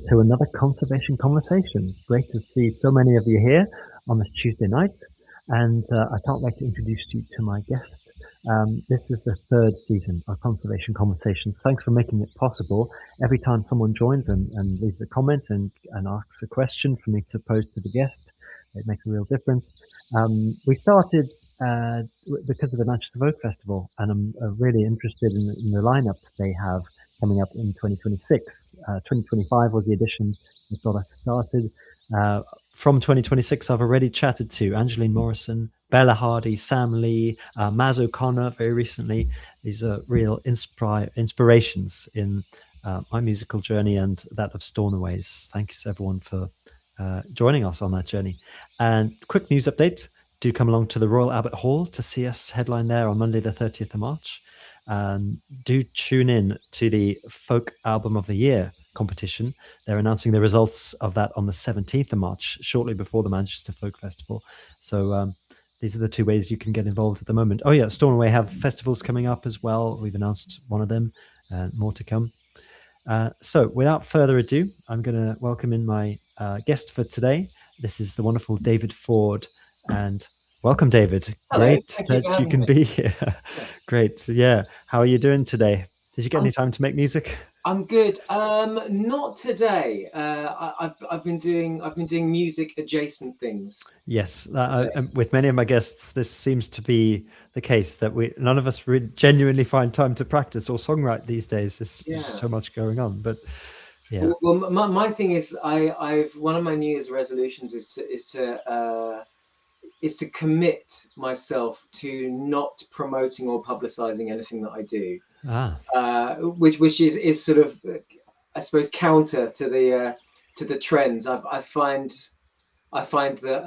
to another Conservation Conversation. It's great to see so many of you here on this Tuesday night, and I can't wait to introduce you to my guest. This is the third season of Conservation Conversations. Thanks for making it possible. Every time someone joins and leaves a comment and asks a question for me to pose to the guest, it makes a real difference. We started because of the Manchester Folk Festival, and I'm really interested in the lineup they have coming up in 2026. 2025 was the edition that got us started. From 2026, I've already chatted to Angeline Morrison, Bella Hardy, Sam Lee, Maz O'Connor very recently. These are real inspirations in my musical journey and that of Stornaways. Thanks everyone for joining us on that journey. And quick news update, do come along to the Royal Albert Hall to see us headline there on Monday the 30th of March. Do tune in to the Folk Album of the Year competition. They're announcing the results of that on the 17th of March, shortly before the Manchester Folk Festival. So these are the two ways you can get involved at the moment. Oh yeah, Stornoway have festivals coming up as well. We've announced one of them, more to come. So without further ado, I'm going to welcome in my guest for today. This is the wonderful David Ford, and welcome, David. Hello. Great Thank that you can be here. Great. So, yeah. How are you doing today? Did you get any time to make music? I'm good. Not today. I've been doing music adjacent things. Yes, with many of my guests, this seems to be the case that none of us genuinely find time to practice or songwrite these days. There's just so much going on, but yeah. Well, my thing is, I've one of my New Year's resolutions is to commit myself to not promoting or publicizing anything that I do. Which is sort of, I suppose, counter to the trends. I find that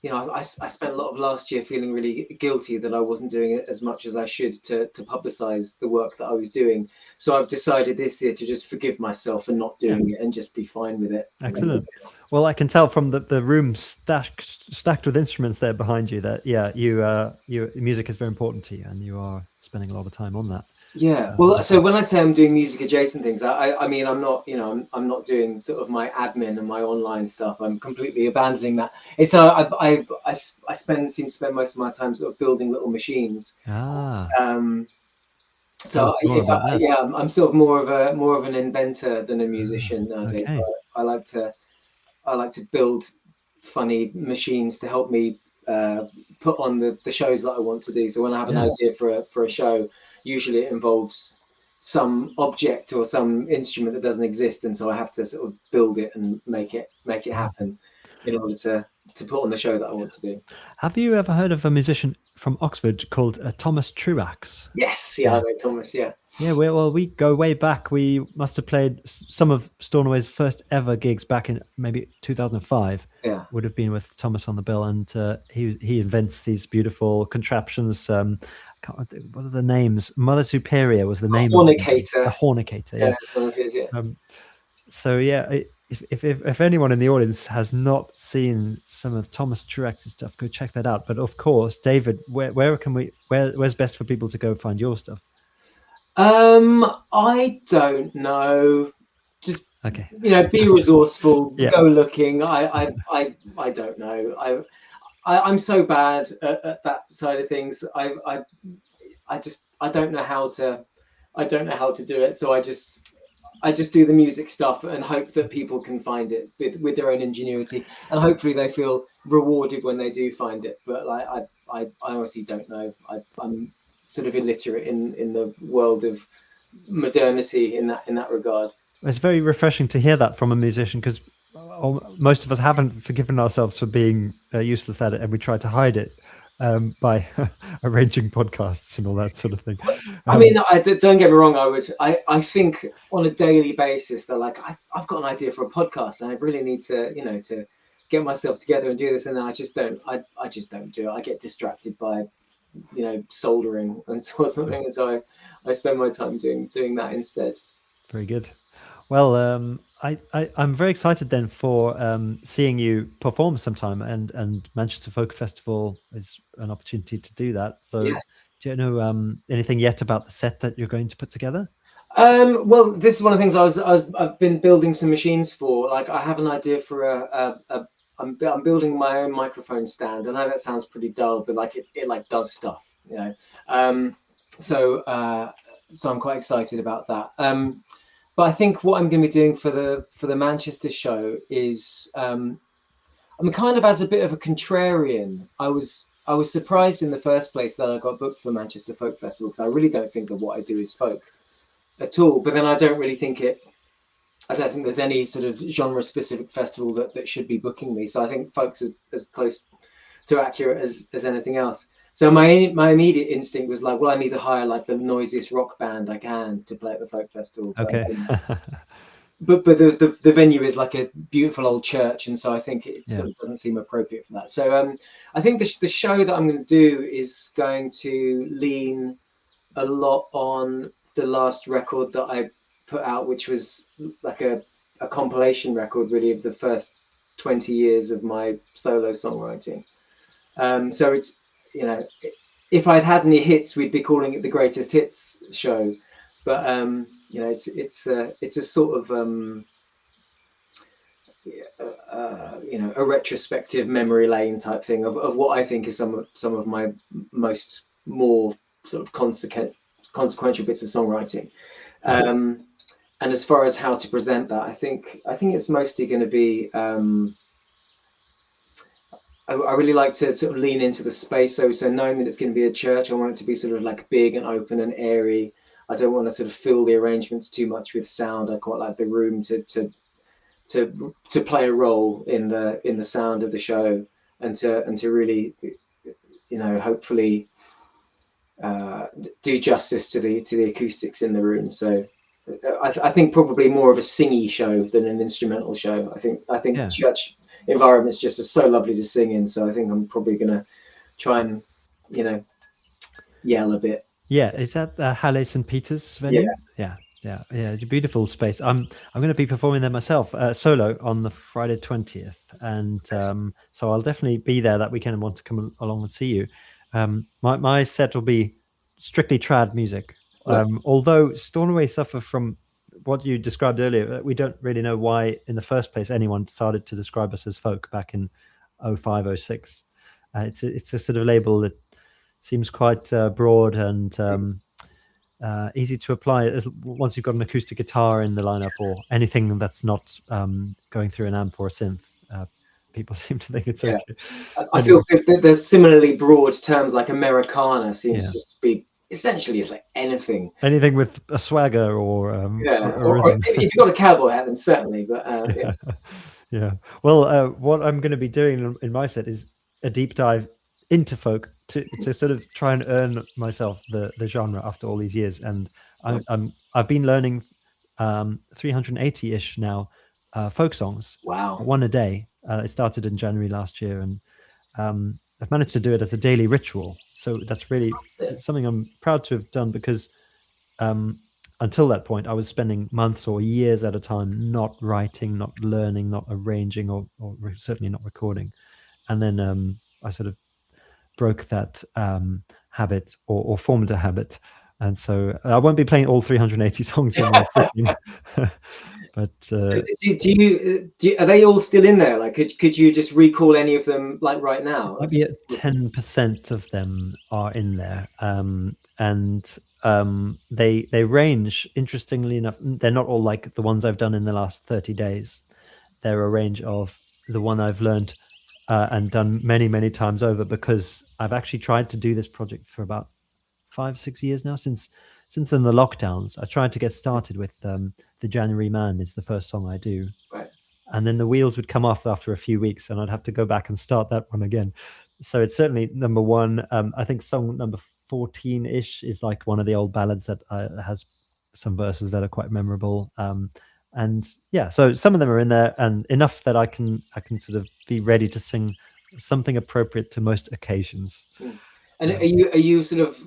I spent a lot of last year feeling really guilty that I wasn't doing it as much as I should to publicize the work that I was doing. So I've decided this year to just forgive myself for not doing it and just be fine with it. Excellent. Well, I can tell from the room stacked with instruments there behind you that your music is very important to you, and you are spending a lot of time on that. Yeah. Well, so when I say I'm doing music adjacent things, I mean I'm not, I'm not doing sort of my admin and my online stuff. I'm completely abandoning that. It's I seem to spend most of my time sort of building little machines. So I'm sort of more of an inventor than a musician nowadays. Okay. I like to build funny machines to help me put on the shows that I want to do. So when I have an idea for a show, usually it involves some object or some instrument that doesn't exist, and so I have to sort of build it and make it happen in order to put on the show that I want to do. Have you ever heard of a musician from Oxford called Thomas Truax? Yes, I know Thomas. Yeah, well, we go way back. We must have played some of Stornoway's first ever gigs back in maybe 2005. Yeah, would have been with Thomas on the bill, and he invents these beautiful contraptions. What are the names? Mother Superior was the name. Hornicator. A hornicator. Yeah. So yeah, if anyone in the audience has not seen some of Thomas Truax's stuff, go check that out. But of course, David, where's best for people to go find your stuff? I don't know. Just be resourceful. Go looking. I don't know. I'm so bad at that side of things. I don't know how to do it. So I just do the music stuff and hope that people can find it with their own ingenuity, and hopefully they feel rewarded when they do find it. But I honestly don't know. I'm sort of illiterate in the world of modernity in that regard. It's very refreshing to hear that from a musician, because most of us haven't forgiven ourselves for being useless at it, and we try to hide it by arranging podcasts and all that sort of thing. I mean, don't get me wrong. I think on a daily basis, they're like, I've got an idea for a podcast, and I really need to, to get myself together and do this, and then I just don't do it. I get distracted by, soldering and something, and so I spend my time doing that instead. Very good. Well, I'm very excited then for seeing you perform sometime, and Manchester Folk Festival is an opportunity to do that. So, yes. Do you know anything yet about the set that you're going to put together? Well, this is one of the things I've been building some machines for. Like, I have an idea for I'm building my own microphone stand. I know that sounds pretty dull, but like it like does stuff, you know. So I'm quite excited about that. But I think what I'm going to be doing for the Manchester show is I'm kind of, as a bit of a contrarian. I was surprised in the first place that I got booked for Manchester Folk Festival, because I really don't think that what I do is folk at all. But then I don't think there's any sort of genre specific festival that should be booking me. So I think folks are as close to accurate as anything else. So my immediate instinct was like, well, I need to hire like the noisiest rock band I can to play at the folk festival. Okay. But the venue is like a beautiful old church, and so I think it sort of doesn't seem appropriate for that. So I think the show that I'm going to do is going to lean a lot on the last record that I put out, which was like a compilation record, really, of the first 20 years of my solo songwriting. So it's, you know, if I'd had any hits, we'd be calling it the Greatest Hits show. But you know, it's a sort of you know, a retrospective memory lane type thing of what I think is some of my more sort of consequential bits of songwriting. And as far as how to present that, I think it's mostly going to be I really like to sort of lean into the space. So knowing that it's going to be a church, I want it to be sort of like big and open and airy. I don't want to sort of fill the arrangements too much with sound. I quite like the room to play a role in the sound of the show, and to really, you know, hopefully do justice to the acoustics in the room. So I think probably more of a singy show than an instrumental show. I think church environments just are so lovely to sing in. So I think I'm probably going to try and, you know, yell a bit. Yeah, is that Halle St. Peter's venue? Yeah. It's a beautiful space. I'm going to be performing there myself, solo, on the Friday 20th, and so I'll definitely be there that weekend and want to come along and see you. My set will be strictly trad music. Although Stornoway suffer from what you described earlier, we don't really know why in the first place anyone started to describe us as folk back in 05, 06. It's a sort of label that seems quite broad and easy to apply as once you've got an acoustic guitar in the lineup, or anything that's not going through an amp or a synth. People seem to think it's okay. I feel there's similarly broad terms like Americana seems just to be essentially it's like anything with a swagger or if you've got a cowboy hat, then certainly. But Well, what I'm going to be doing in my set is a deep dive into folk to sort of try and earn myself the genre after all these years. And I've been learning 380-ish now folk songs. Wow. One a day. It started in January last year, and I've managed to do it as a daily ritual. So that's really something I'm proud to have done, because until that point, I was spending months or years at a time not writing, not learning, not arranging, or certainly not recording. And then I sort of broke that habit or formed a habit. And so I won't be playing all 380 songs in my sitting. But do you are they all still in there? Like, could you just recall any of them like right now? Maybe 10% of them are in there, and they range. Interestingly enough, they're not all like the ones I've done in the last 30 days. They're a range of the one I've learned and done many times over, because I've actually tried to do this project for about 5-6 years now, since in the lockdowns. I tried to get started with The January Man is the first song I do. Right. And then the wheels would come off after a few weeks, and I'd have to go back and start that one again. So it's certainly number one. I think song number 14-ish is like one of the old ballads that has some verses that are quite memorable. And yeah, so some of them are in there, and enough that I can sort of be ready to sing something appropriate to most occasions. And are you sort of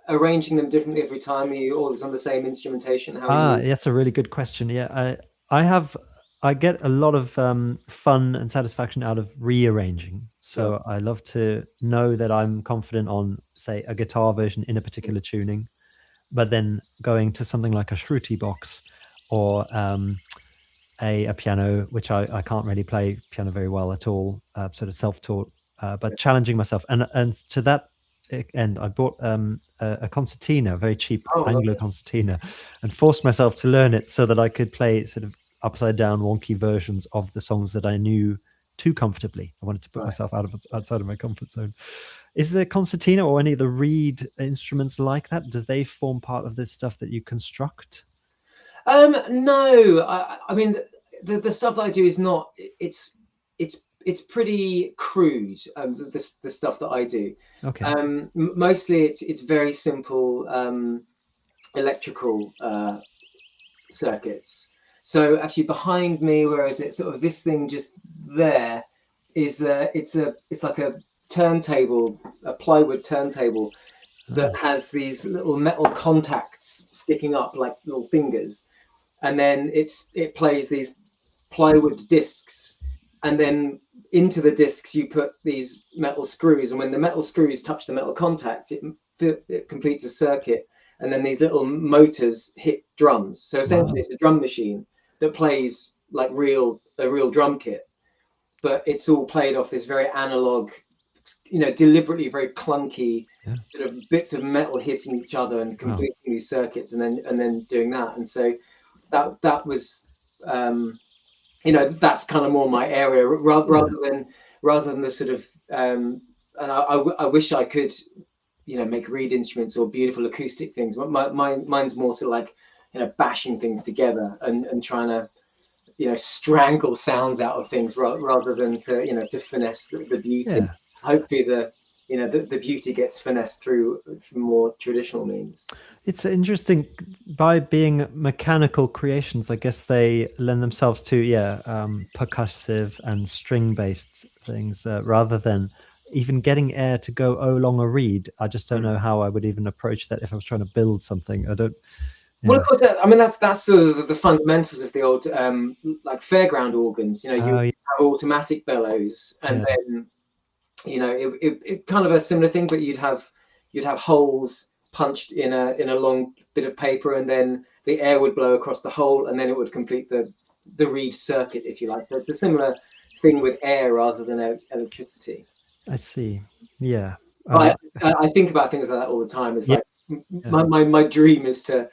arranging them differently every time? Are you always on the same instrumentation? That's a really good question. Yeah, I get a lot of fun and satisfaction out of rearranging. So I love to know that I'm confident on, say, a guitar version in a particular tuning, but then going to something like a Shruti box or a piano, which I can't really play piano very well at all, sort of self-taught, but challenging myself. And to that end, I bought a concertina, a very cheap Anglo concertina, and forced myself to learn it so that I could play sort of upside down, wonky versions of the songs that I knew too comfortably. I wanted to put myself outside of my comfort zone. Is the concertina or any of the reed instruments like that? Do they form part of this stuff that you construct? No, I mean the stuff that I do is not. It's pretty crude. The stuff that I do. Okay. Mostly it's very simple electrical circuits. So actually behind me, where is it? Sort of this thing just there is it's like a turntable, a plywood turntable that has these little metal contacts sticking up like little fingers, and then it plays these plywood discs, and then into the discs you put these metal screws, and when the metal screws touch the metal contacts, it completes a circuit, and then these little motors hit drums. So essentially, it's a drum machine that plays like a real drum kit, but it's all played off this very analog, deliberately very clunky sort of bits of metal hitting each other and completing these circuits, and then doing that. And so that was that's kind of more my area rather than the sort of and I wish I could make reed instruments or beautiful acoustic things. Mine's more sort of like bashing things together and trying to strangle sounds out of things rather than to finesse the beauty. Hopefully the beauty gets finessed through more traditional means. It's interesting. By being mechanical creations, I guess they lend themselves to percussive and string based things rather than even getting air to go along a reed. I just don't know how I would even approach that if I was trying to build something. I don't. Well, of course, I mean that's sort of the fundamentals of the old like fairground organs. You have automatic bellows, and then it kind of a similar thing, but you'd have holes punched in a long bit of paper, and then the air would blow across the hole, and then it would complete the reed circuit, if you like. So it's a similar thing with air rather than electricity. I see. Yeah. I think about things like that all the time. It's like my dream is to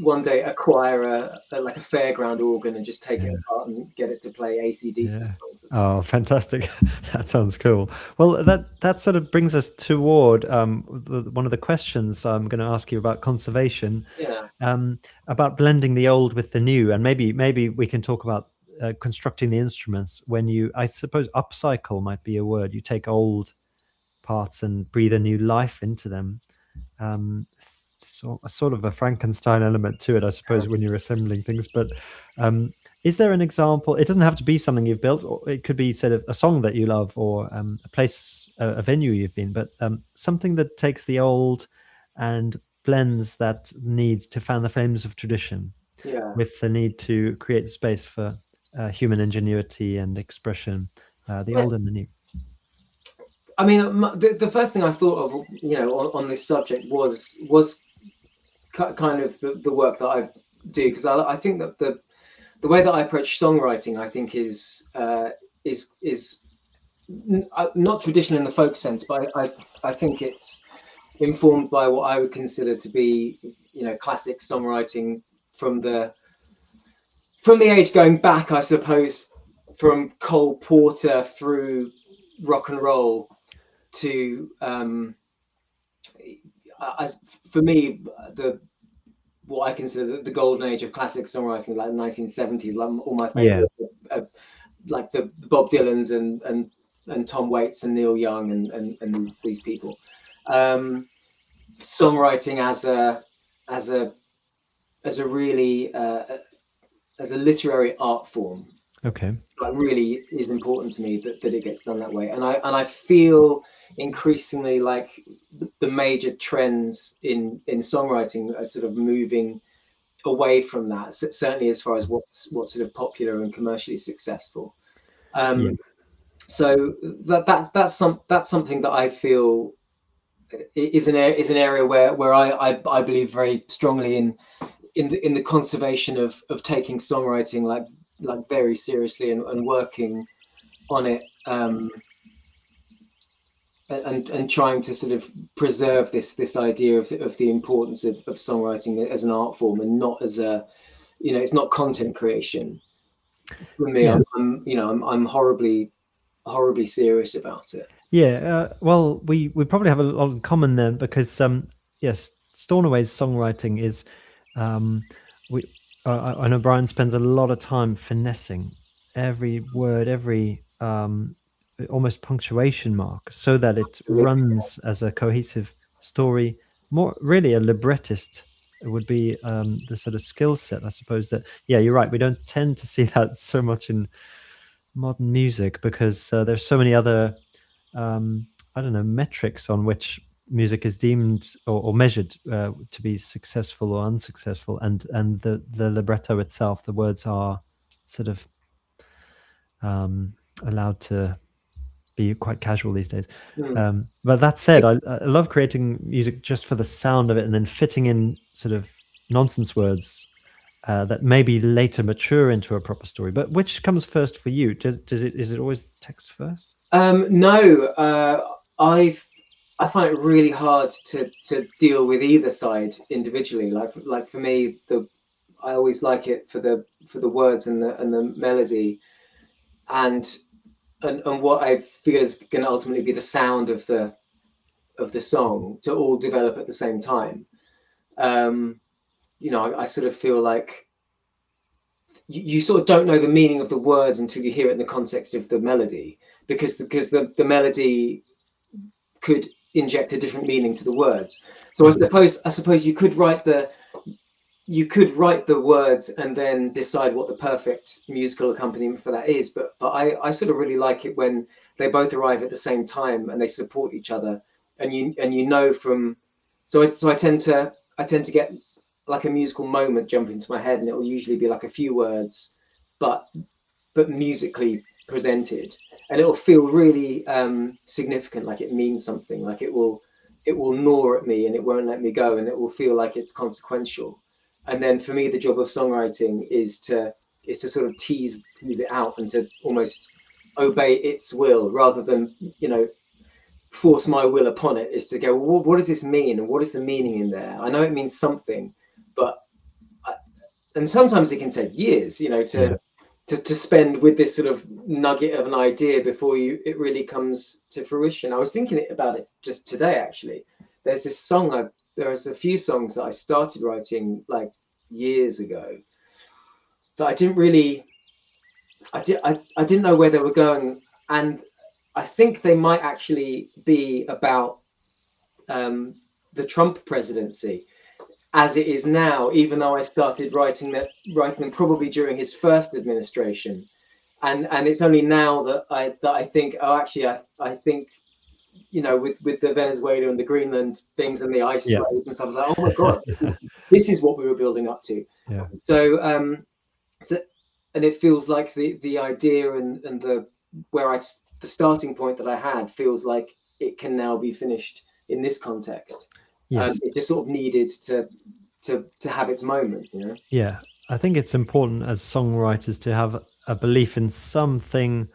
one day acquire a fairground organ and just take it apart and get it to play AC/DC. Oh, fantastic. That sounds cool. Well, that sort of brings us toward one of the questions I'm going to ask you about conservation. About blending the old with the new, and maybe we can talk about constructing the instruments when you, I suppose, upcycle might be a word. You take old parts and breathe a new life into them. A sort of a Frankenstein element to it, I suppose, when you're assembling things. But is there an example? It doesn't have to be something you've built, or it could be sort of a song that you love, or a place, a venue you've been, but something that takes the old and blends that need to fan the flames of tradition with the need to create space for human ingenuity and expression, the old and the new. I mean, the first thing I thought of, on this subject was kind of the work that I do, because I think that the way that I approach songwriting, I think is not traditional in the folk sense, but I think it's informed by what I would consider to be classic songwriting from the age going back, I suppose, from Cole Porter through rock and roll to for me, what I consider the golden age of classic songwriting, like the 1970s, like all my favorites, like the Bob Dylans and Tom Waits and Neil Young and these people. Songwriting as a really as a literary art form. Okay. Like really is important to me that it gets done that way, and I feel increasingly like the major trends in songwriting are sort of moving away from that, certainly as far as what's sort of popular and commercially successful. So that's something that I feel is an area where I believe very strongly in the conservation of taking songwriting like very seriously and working on it, and trying to sort of preserve this idea of the importance of songwriting as an art form, and not as a, it's not content creation. For me, yeah. I'm horribly serious about it. Yeah, well, we probably have a lot in common then, because yes, Stornoway's songwriting is, I know Brian spends a lot of time finessing every word, every almost punctuation mark, so that it runs as a cohesive story. More really a librettist would be the sort of skill set, I suppose. That, yeah, you're right, we don't tend to see that so much in modern music, because there's so many other I don't know, metrics on which music is deemed or measured to be successful or unsuccessful, and the libretto itself, the words are sort of allowed to be quite casual these days. But that said, I love creating music just for the sound of it, and then fitting in sort of nonsense words that maybe later mature into a proper story. But which comes first for you? Is it always text first? No, I find it really hard to deal with either side individually. Like for me, I always like it for the words and the melody, and what I feel is going to ultimately be the sound of the song to all develop at the same time. I sort of feel like you sort of don't know the meaning of the words until you hear it in the context of the melody, because the melody could inject a different meaning to the words. So I suppose you could write the words and then decide what the perfect musical accompaniment for that is. But I sort of really like it when they both arrive at the same time and they support each other, and you know from. So I tend to get like a musical moment jump into my head, and it will usually be like a few words, but musically presented, and it'll feel really significant, like it means something, like it will gnaw at me and it won't let me go, and it will feel like it's consequential. And then for me, the job of songwriting is to sort of tease it out and to almost obey its will, rather than force my will upon it. Is to go, well, what does this mean, and what is the meaning in there? I know it means something, but and sometimes it can take years, to spend with this sort of nugget of an idea before it really comes to fruition. I was thinking about it just today, actually. There's this song, there's a few songs that I started writing like years ago that I didn't know where they were going, and I think they might actually be about the Trump presidency as it is now, even though I started writing them probably during his first administration, and it's only now that I think, oh, actually, I think, with the Venezuela and the Greenland things and the ice raids and stuff, I was like, oh my god, this is what we were building up to. Yeah. So and it feels like the idea and the starting point that I had feels like it can now be finished in this context. Yes. It just sort of needed to have its moment, Yeah, I think it's important as songwriters to have a belief in something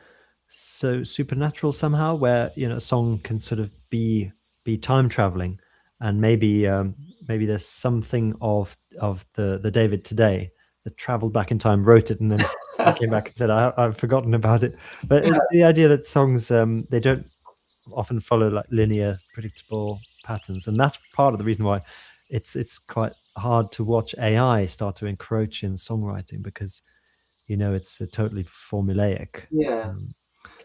so supernatural somehow, where a song can sort of be time traveling, and maybe there's something of the David today that traveled back in time, wrote it, and then came back and said, I've forgotten about it. But the idea that songs they don't often follow like linear, predictable patterns, and that's part of the reason why it's quite hard to watch AI start to encroach in songwriting, because it's totally formulaic.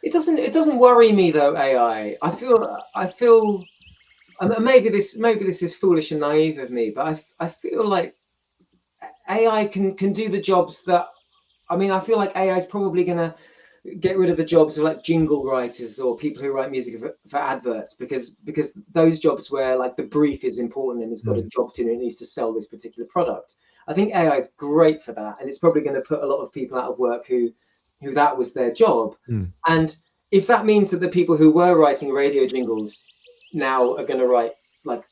It doesn't worry me though, AI. I feel maybe this is foolish and naive of me, but I feel like AI can do the jobs that, I feel like AI is probably gonna get rid of the jobs of like jingle writers or people who write music for adverts, because those jobs where like the brief is important and it's got a job to do, it needs to sell this particular product. I think AI is great for that, and it's probably going to put a lot of people out of work who that was their job. And if that means that the people who were writing radio jingles now are going to write like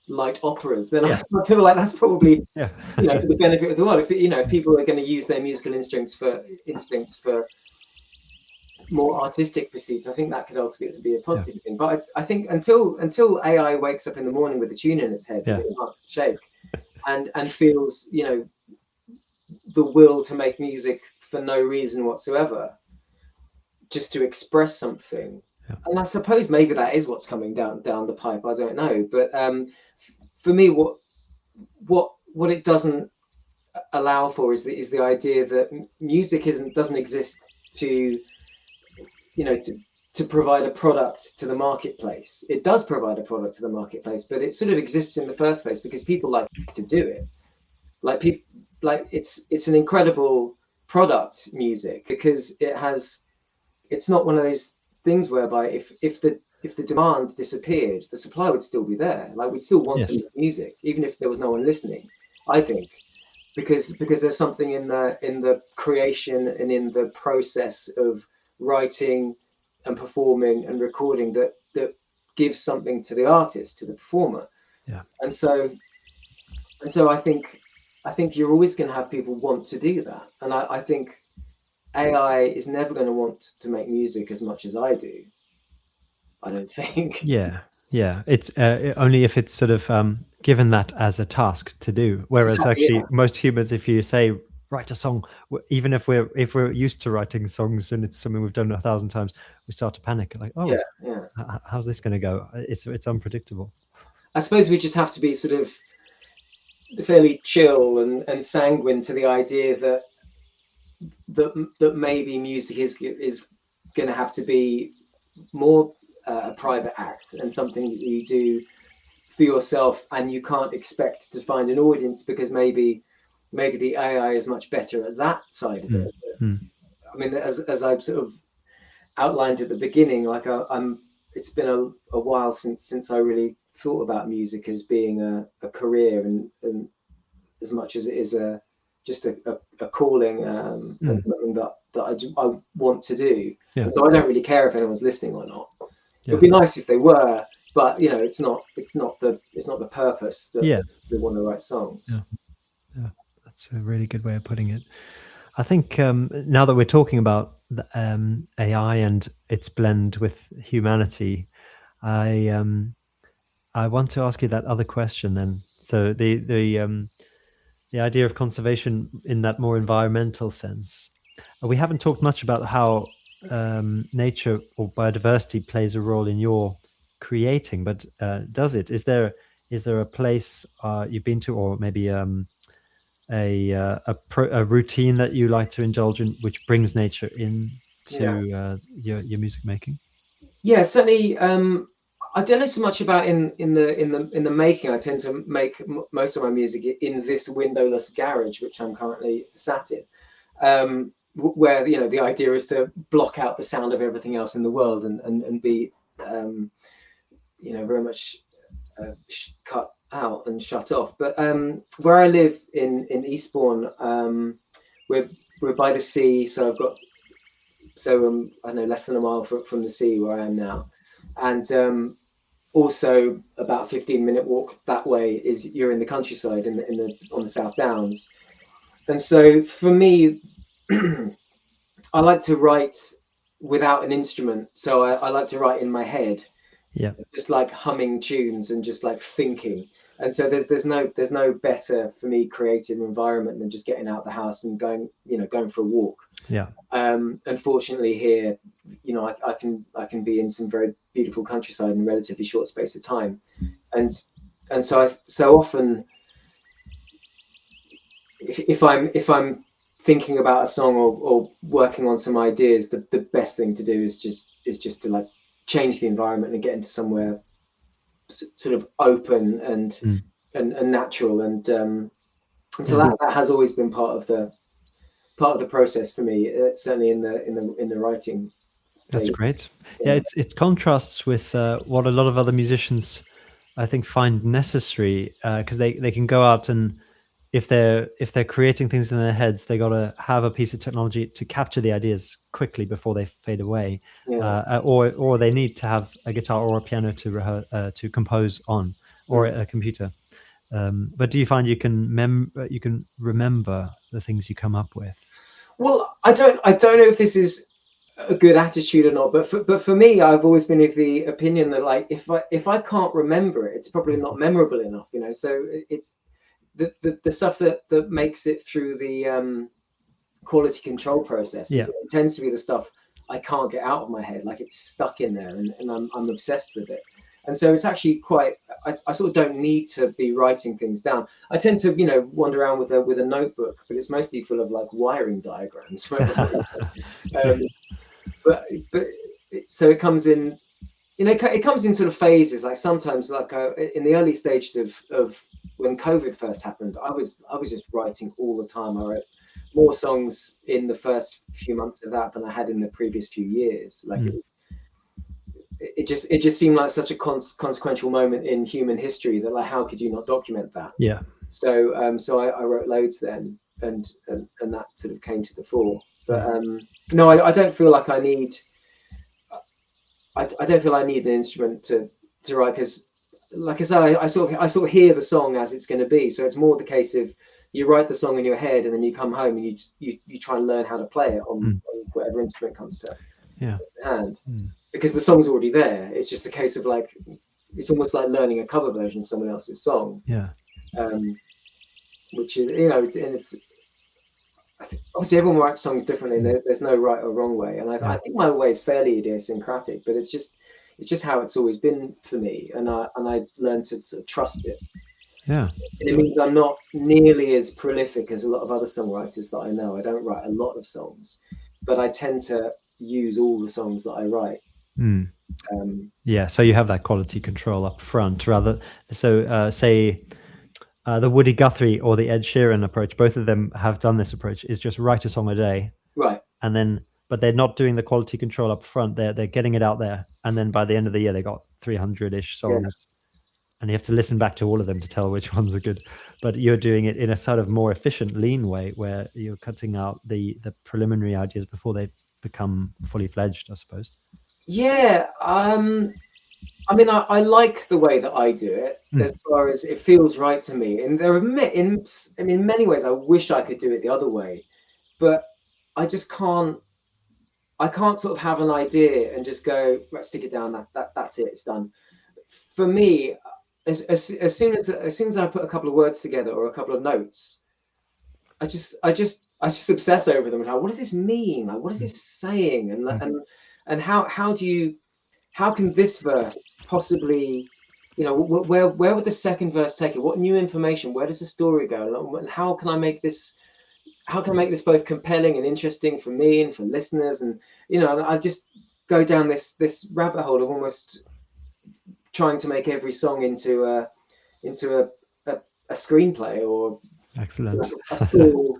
light operas, then I feel like that's probably for the benefit of the world. If people are going to use their musical instincts for more artistic pursuits, I think that could ultimately be a positive thing. But I think until AI wakes up in the morning with a tune in its head that it can't shake, and feels the will to make music for no reason whatsoever, just to express something. And I suppose maybe that is what's coming down the pipe. I don't know, but for me, what it doesn't allow for is the idea that music doesn't exist to provide a product to the marketplace. It does provide a product to the marketplace, but it sort of exists in the first place because people like to do it. It's an incredible product, music, because it's not one of those things whereby if the demand disappeared, the supply would still be there. Like, we'd still want to make music, even if there was no one listening, I think, because there's something in the creation and in the process of writing and performing and recording that gives something to the artist, to the performer. And so I think you're always going to have people want to do that, and I think AI is never going to want to make music as much as I do, I don't think. It's only if it's sort of given that as a task to do, whereas actually most humans, if you say write a song, even if we're used to writing songs and it's something we've done 1,000 times, we start to panic, like, how's this going to go? It's unpredictable. I suppose we just have to be sort of fairly chill and sanguine to the idea that maybe music is going to have to be more a private act and something that you do for yourself, and you can't expect to find an audience because maybe the AI is much better at that side of it. I mean, as I've sort of outlined at the beginning, like it's been a while since I really thought about music as being a career, and as much as it is just a calling and something that I want to do. So I don't really care if anyone's listening or not. It'd be nice if they were, but it's not the purpose that they want to write songs. That's a really good way of putting it. I think now that we're talking about the, AI and its blend with humanity, I want to ask you that other question then. So the idea of conservation in that more environmental sense. We haven't talked much about how nature or biodiversity plays a role in your creating, but does it? Is there a place you've been to, or maybe a routine that you like to indulge in, which brings nature into your music making? Yeah, certainly. I don't know so much about in the making. I tend to make most of my music in this windowless garage, which I'm currently sat in, where the idea is to block out the sound of everything else in the world and be very much cut out and shut off. But where I live in Eastbourne, we're by the sea, so I know less than a mile from the sea where I am now, and also about a 15-minute walk that way you're in the countryside on the South Downs. And so for me, I like to write without an instrument, so I like to write in my head, just like humming tunes and just like thinking. And so there's no better for me creative environment than just getting out the house and going for a walk. Unfortunately here, I can be in some very beautiful countryside in a relatively short space of time, and so often if I'm thinking about a song or working on some ideas, the best thing to do is just to like change the environment and get into somewhere sort of open and natural, and so that has always been part of the process for me, certainly in the writing. That's great. It contrasts with what a lot of other musicians, I think, find necessary, because they can go out and if they're creating things in their heads, they got to have a piece of technology to capture the ideas quickly before they fade away, or they need to have a guitar or a piano to compose on, or a computer. But do you find you can remember the things you come up with? Well, I don't know if this is a good attitude or not, but for me, I've always been of the opinion that, like, if I can't remember it, it's probably not memorable enough, you know. So it's the stuff that makes it through the quality control process. Yeah. It tends to be the stuff I can't get out of my head, like it's stuck in there, and I'm obsessed with it. And so it's actually quite, I sort of don't need to be writing things down. I tend to, you know, wander around with a notebook, but it's mostly full of like wiring diagrams. But so it comes in, you know, it comes in sort of phases. Like sometimes, like in the early stages of when COVID first happened, I was just writing all the time. I wrote more songs in the first few months of that than I had in the previous few years. Like it just seemed like such a consequential moment in human history that, like, how could you not document that? Yeah. So I wrote loads then, and that sort of came to the fore. But no, I don't feel like I need. I don't feel I need an instrument to write, because, like I said, I sort of hear the song as it's going to be. So it's more the case of you write the song in your head, and then you come home and you try and learn how to play it on whatever instrument comes to hand. Because the song's already there. It's just a case of, like, it's almost like learning a cover version of someone else's song. Yeah. Which is, you know, and it's obviously everyone writes songs differently. There's no right or wrong way, and I think my way is fairly idiosyncratic. But it's just how it's always been for me, and I learned to sort of trust it. Yeah. And it means I'm not nearly as prolific as a lot of other songwriters that I know. I don't write a lot of songs, but I tend to use all the songs that I write. Yeah, so you have that quality control up front, rather. So say the Woody Guthrie or the Ed Sheeran approach, both of them have done this approach, is just write a song a day, right? And then, but they're not doing the quality control up front. They're getting it out there, and then by the end of the year they got 300-ish songs, and you have to listen back to all of them to tell which ones are good. But you're doing it in a sort of more efficient, lean way, where you're cutting out the preliminary ideas before they become fully fledged, I suppose. Yeah, I mean, I like the way that I do it, as far as it feels right to me. And there are in many ways, I wish I could do it the other way, but I just can't. I can't sort of have an idea and just go, right, stick it down. That's it. It's done. For me, as soon as I put a couple of words together or a couple of notes, I just obsess over them. And how, what does this mean? Like, what is this saying? And how can this verse possibly, you know, where would the second verse take it? What new information? Where does the story go? And how can I make this both compelling and interesting for me and for listeners? And, you know, I just go down this rabbit hole of almost trying to make every song into a screenplay, or excellent, a full,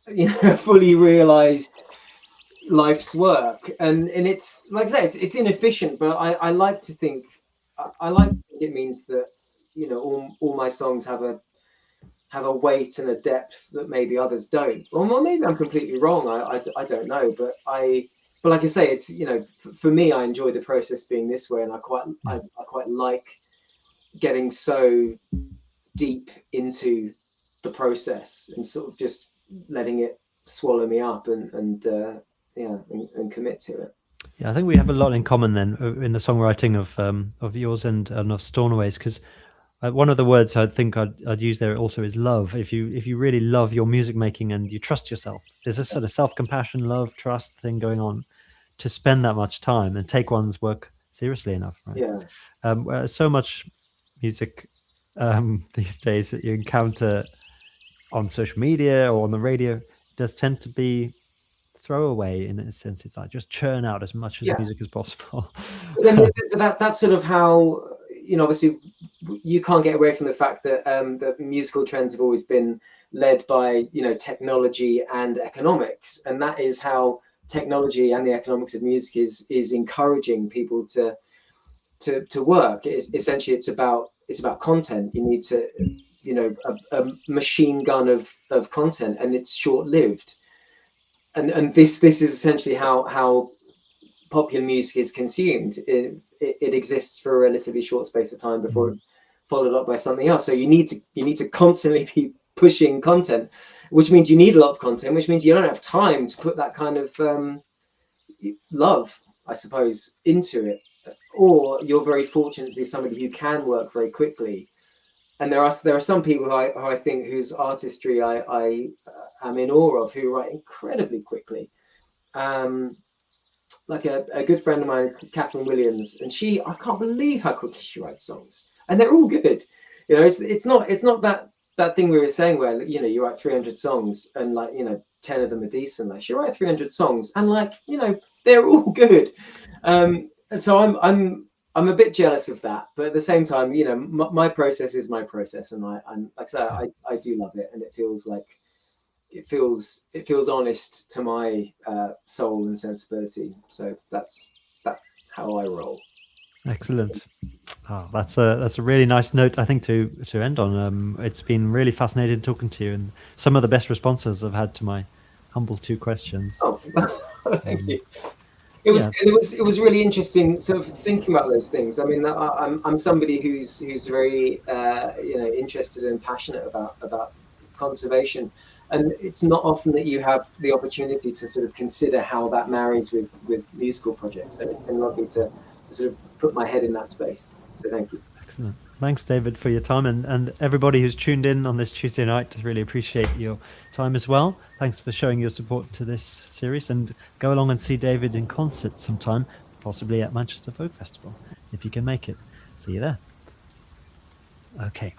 you know, fully realized life's work. And it's, like I say, it's inefficient, but I like to think it means that, you know, all my songs have a weight and a depth that maybe others don't. Or maybe I'm completely wrong. I don't know, but like I say, it's, you know, for me, I enjoy the process being this way, and I quite like getting so deep into the process and sort of just letting it swallow me up and commit to it. Yeah, I think we have a lot in common then in the songwriting of yours and of Stornaways, because one of the words I think I'd use there also is love. If you really love your music making and you trust yourself, there's a sort of self-compassion, love, trust thing going on to spend that much time and take one's work seriously enough, right? Yeah. So much music these days that you encounter on social media or on the radio does tend to be throwaway in a sense. It's like just churn out as much as music as possible. That's sort of how, you know, obviously you can't get away from the fact that that musical trends have always been led by, you know, technology and economics, and that is how technology and the economics of music is encouraging people to work. It's essentially it's about content. You need to a machine gun of content, and it's short-lived. And this is essentially how popular music is consumed. It exists for a relatively short space of time before it's followed up by something else. So you need to constantly be pushing content, which means you need a lot of content, which means you don't have time to put that kind of love, I suppose, into it. Or you're very fortunate to be somebody who can work very quickly. And there are some people who I think whose artistry I am in awe of, who write incredibly quickly. Like a good friend of mine, Catherine Williams, and I can't believe how quickly she writes songs, and they're all good. It's not that thing we were saying where you write 300 songs and 10 of them are decent. Like, she writes 300 songs and they're all good. And so I'm a bit jealous of that, but at the same time, my process is my process, and I'm like I say, I do love it, and it feels like it feels honest to my soul and sensibility. So that's how I roll. Excellent. Oh, that's a really nice note, I think, to end on. It's been really fascinating talking to you, and some of the best responses I've had to my humble 2 questions. Oh, thank you. It was really interesting sort of thinking about those things. I mean, I'm somebody who's very interested and passionate about conservation, and it's not often that you have the opportunity to sort of consider how that marries with musical projects. So it's been lovely to sort of put my head in that space. So thank you. Excellent. Thanks, David, for your time, and everybody who's tuned in on this Tuesday night. I really appreciate your time as well. Thanks for showing your support to this series, and go along and see David in concert sometime, possibly at Manchester Folk Festival, if you can make it. See you there. Okay.